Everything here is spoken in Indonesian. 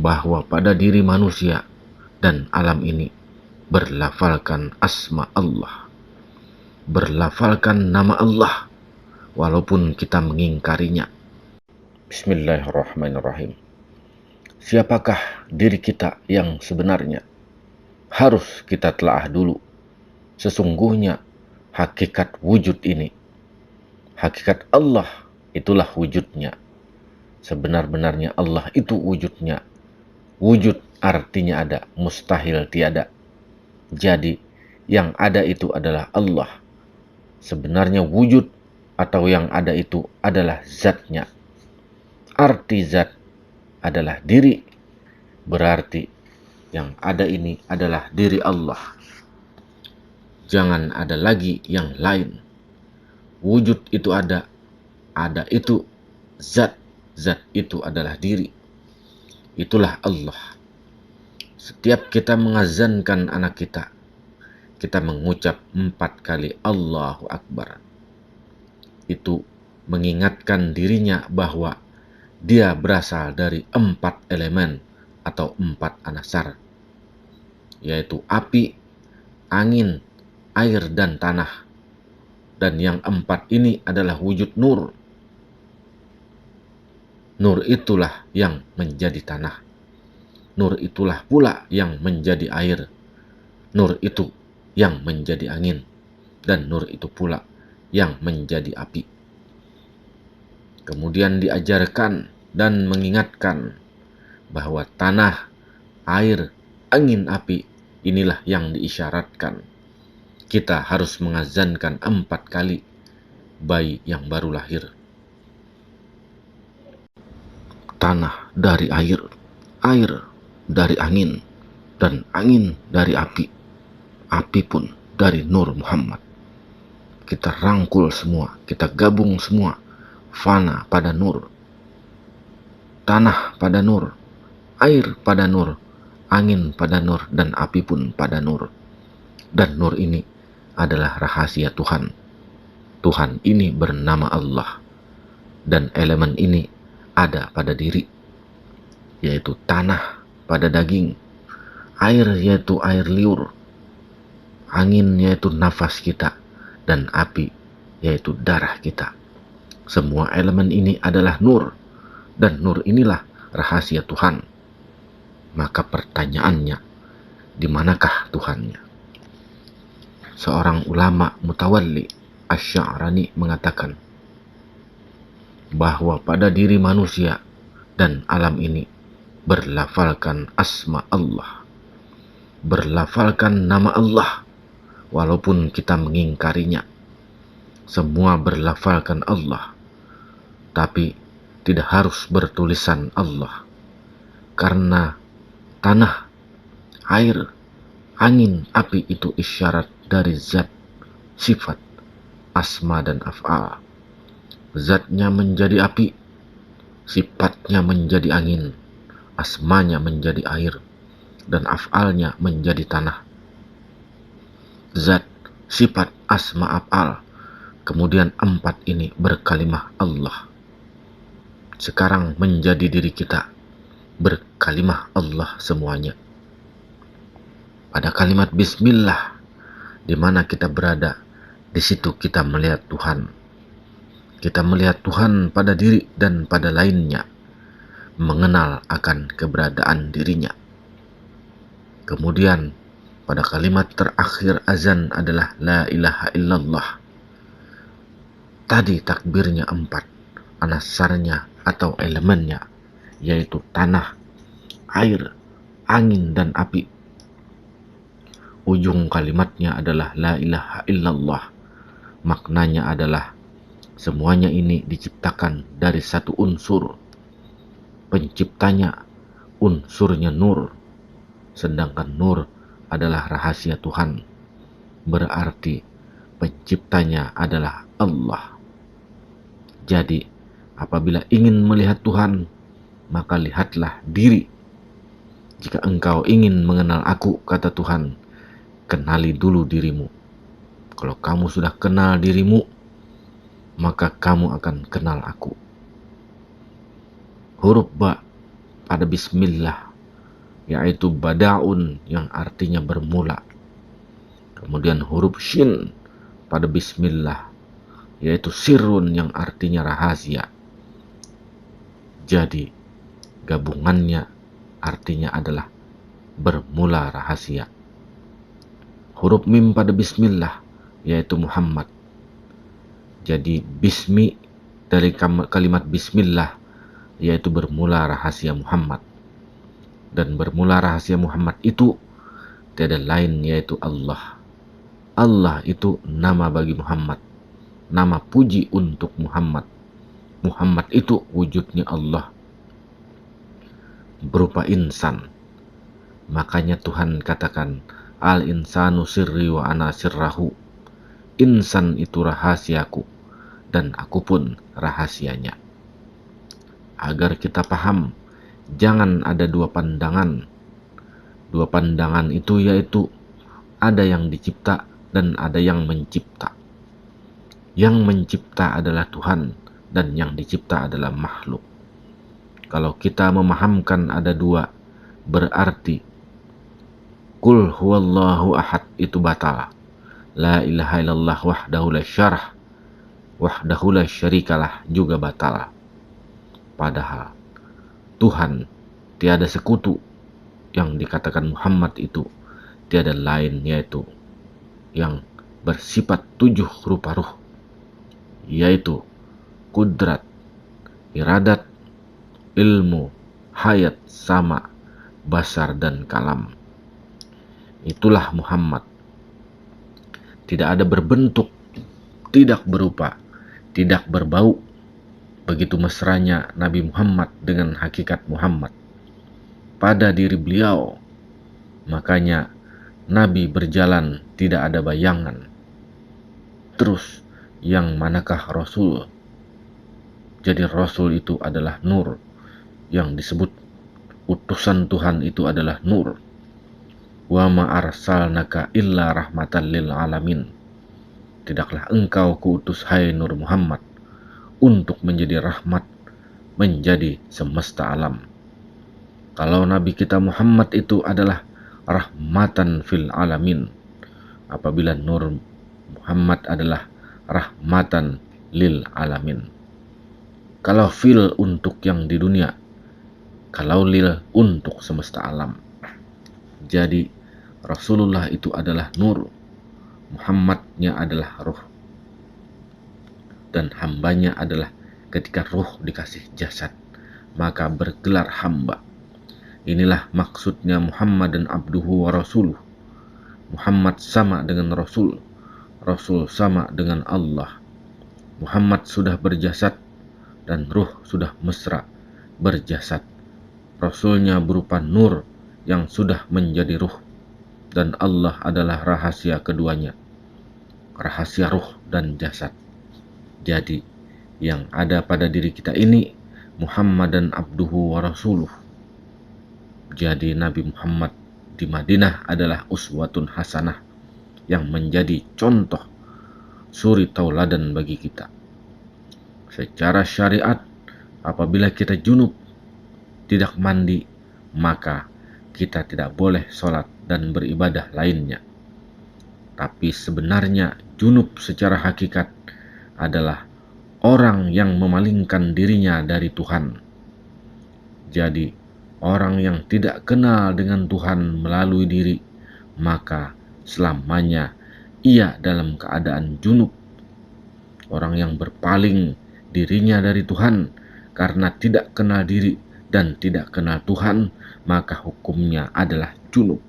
bahwa pada diri manusia dan alam ini berlafalkan asma Allah, berlafalkan nama Allah walaupun kita mengingkarinya. Bismillahirrahmanirrahim. Siapakah diri kita yang sebenarnya? Harus kita telaah dulu. Sesungguhnya hakikat wujud ini, hakikat Allah itulah wujudnya. Sebenar-benarnya Allah itu wujudnya. Wujud artinya ada, mustahil tiada. Jadi yang ada itu adalah Allah. Sebenarnya wujud atau yang ada itu adalah zatnya. Arti zat adalah diri. Berarti yang ada ini adalah diri Allah. Jangan ada lagi yang lain. Wujud itu ada itu zat. Zat itu adalah diri. Itulah Allah. Setiap kita mengazankan anak kita, kita mengucap 4 kali Allahu Akbar. Itu mengingatkan dirinya bahwa dia berasal dari 4 elemen atau 4 anasar, yaitu api, angin, air, dan tanah. Dan yang 4 ini adalah wujud nur. Nur itulah yang menjadi tanah. Nur itulah pula yang menjadi air. Nur itu yang menjadi angin. Dan nur itu pula yang menjadi api. Kemudian diajarkan dan mengingatkan bahwa tanah, air, angin, api inilah yang diisyaratkan. Kita harus mengazankan 4 kali bayi yang baru lahir. Tanah dari air, air dari angin, dan angin dari api, api pun dari Nur Muhammad. Kita rangkul semua, kita gabung semua, fana pada nur, tanah pada nur, air pada nur, angin pada nur, dan api pun pada nur. Dan nur ini adalah rahasia Tuhan. Tuhan ini bernama Allah, dan elemen ini ada pada diri, yaitu tanah pada daging, air yaitu air liur, angin yaitu nafas kita, dan api yaitu darah kita. Semua elemen ini adalah nur, dan nur inilah rahasia Tuhan. Maka pertanyaannya, di manakah Tuhannya? Seorang ulama mutawalli Asy-Sya'rani mengatakan bahwa pada diri manusia dan alam ini berlafalkan asma Allah, berlafalkan nama Allah walaupun kita mengingkarinya. Semua berlafalkan Allah, tapi tidak harus bertulisan Allah, karena tanah, air, angin, api itu isyarat dari zat, sifat, asma, dan af'al. Zatnya menjadi api, sifatnya menjadi angin, asmanya menjadi air, dan af'alnya menjadi tanah. Zat, sifat, asma, af'al, kemudian 4 ini berkalimah Allah. Sekarang menjadi diri kita, berkalimah Allah semuanya. Pada kalimat Bismillah, di mana kita berada, di situ kita melihat Tuhan. Kita melihat Tuhan pada diri dan pada lainnya, mengenal akan keberadaan dirinya. Kemudian pada kalimat terakhir azan adalah La ilaha illallah. Tadi takbirnya 4, anasarnya atau elemennya, yaitu tanah, air, angin, dan api. Ujung kalimatnya adalah La ilaha illallah. Maknanya adalah semuanya ini diciptakan dari satu unsur. Penciptanya unsurnya nur, sedangkan nur adalah rahasia Tuhan. Berarti penciptanya adalah Allah. Jadi apabila ingin melihat Tuhan, maka lihatlah diri. Jika engkau ingin mengenal aku, kata Tuhan, kenali dulu dirimu. Kalau kamu sudah kenal dirimu, maka kamu akan kenal aku. Huruf ba pada Bismillah yaitu bada'un yang artinya bermula. Kemudian huruf shin pada bismillah, yaitu sirrun yang artinya rahasia. Jadi gabungannya artinya adalah bermula rahasia. Huruf mim pada bismillah, yaitu Muhammad. Jadi bismi dari kalimat bismillah, yaitu bermula rahasia Muhammad. Dan bermula rahasia Muhammad itu tiada lain yaitu Allah. Allah itu nama bagi Muhammad, nama puji untuk Muhammad. Muhammad itu wujudnya Allah berupa insan. Makanya Tuhan katakan, al insanu sirri wa ana sirrahu. Insan itu rahasiaku dan aku pun rahasianya. Agar kita paham, jangan ada dua pandangan. Dua pandangan itu yaitu ada yang dicipta dan ada yang mencipta. Yang mencipta adalah Tuhan dan yang dicipta adalah makhluk. Kalau kita memahamkan ada dua, berarti Qul huwallahu ahad itu batal. La ilaha illallah wahdahu la syarah, wahdahu la syarikalah juga batal. Padahal Tuhan tiada sekutu, yang dikatakan Muhammad itu tiada lain yaitu yang bersifat 7 rupa ruh, yaitu kudrat, iradat, ilmu, hayat, sama, basar, dan kalam. Itulah Muhammad. Tidak ada berbentuk, tidak berupa, tidak berbau. Begitu mesranya Nabi Muhammad dengan hakikat Muhammad pada diri beliau. Makanya Nabi berjalan tidak ada bayangan. Terus yang manakah Rasul? Jadi Rasul itu adalah nur. Yang disebut utusan Tuhan itu adalah nur. Wa ma arsalnaka illa rahmatan lil alamin. Tidaklah engkau kuutus hai Nur Muhammad untuk menjadi rahmat, menjadi semesta alam. Kalau Nabi kita Muhammad itu adalah rahmatan fil alamin, apabila Nur Muhammad adalah rahmatan lil alamin. Kalau fil untuk yang di dunia, kalau lil untuk semesta alam. Jadi Rasulullah itu adalah nur, Muhammadnya adalah ruh, dan hambanya adalah ketika ruh dikasih jasad, maka bergelar hamba. Inilah maksudnya Muhammad dan abduhu wa rasuluh. Muhammad sama dengan Rasul, Rasul sama dengan Allah. Muhammad sudah berjasad dan ruh sudah mesra berjasad. Rasulnya berupa nur yang sudah menjadi ruh, dan Allah adalah rahasia keduanya, rahasia ruh dan jasad. Jadi yang ada pada diri kita ini Muhammad dan abduhu wa rasuluh. Jadi Nabi Muhammad di Madinah adalah uswatun hasanah, yang menjadi contoh suri tauladan bagi kita. Secara syariat, apabila kita junub tidak mandi, maka kita tidak boleh sholat dan beribadah lainnya. Tapi sebenarnya junub secara hakikat adalah orang yang memalingkan dirinya dari Tuhan. Jadi orang yang tidak kenal dengan Tuhan melalui diri, maka selamanya ia dalam keadaan junub. Orang yang berpaling dirinya dari Tuhan karena tidak kenal diri dan tidak kenal Tuhan, maka hukumnya adalah junub.